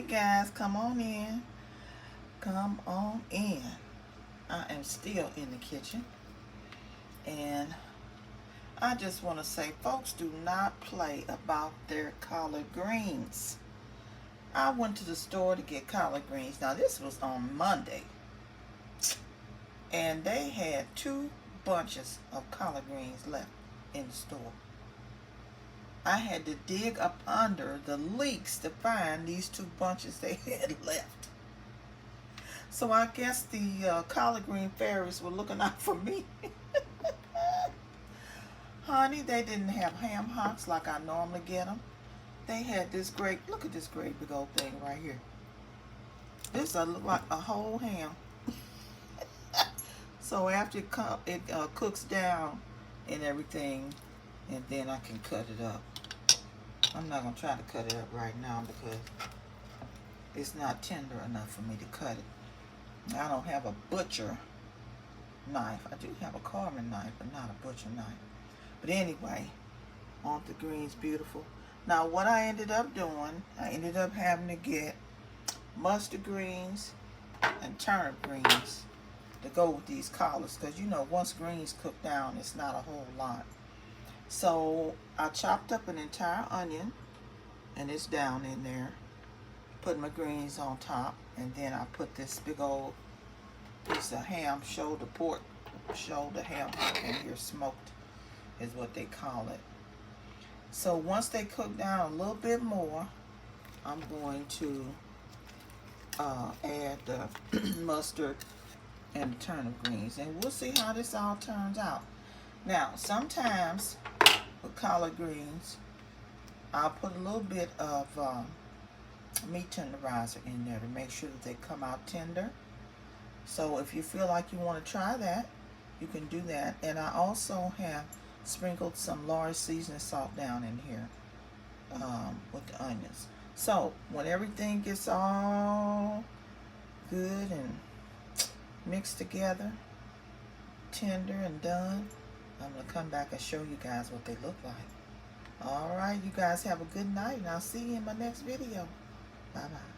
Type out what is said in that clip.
guys, come on in. Come on in. I am still in the kitchen. And I just want to say, folks do not play about their collard greens. I went to the store to get collard greens. Now, this was on Monday. And they had 2 bunches of collard greens left in the store. I had to dig up under the leeks to find these 2 bunches they had left. So I guess the collard green fairies were looking out for me. Honey, they didn't have ham hocks like I normally get them. They had this great, look at this great big old thing right here. This look like a whole ham. So after it cooks down and everything, and then I can cut it up. I'm not going to try to cut it up right now because it's not tender enough for me to cut it. I don't have a butcher knife. I do have a carving knife, but not a butcher knife. But anyway, aren't the greens beautiful? Now what I ended up doing, I ended up having to get mustard greens and turnip greens to go with these collards, because you know once greens cook down, it's not a whole lot. So I chopped up an entire onion, and it's down in there. Put my greens on top, and then I put this big old piece of ham, shoulder ham in here, smoked is what they call it. So once they cook down a little bit more, I'm going to add the mustard and the turnip greens, and we'll see how this all turns out. Now, sometimes with collard greens, I'll put a little bit of meat tenderizer in there to make sure that they come out tender. So if you feel like you want to try that, you can do that. And I also have sprinkled some large seasoning salt down in here with the onions. So when everything gets all good and mixed together, tender and done, I'm going to come back and show you guys what they look like. Alright, you guys have a good night, and I'll see you in my next video. Bye-bye.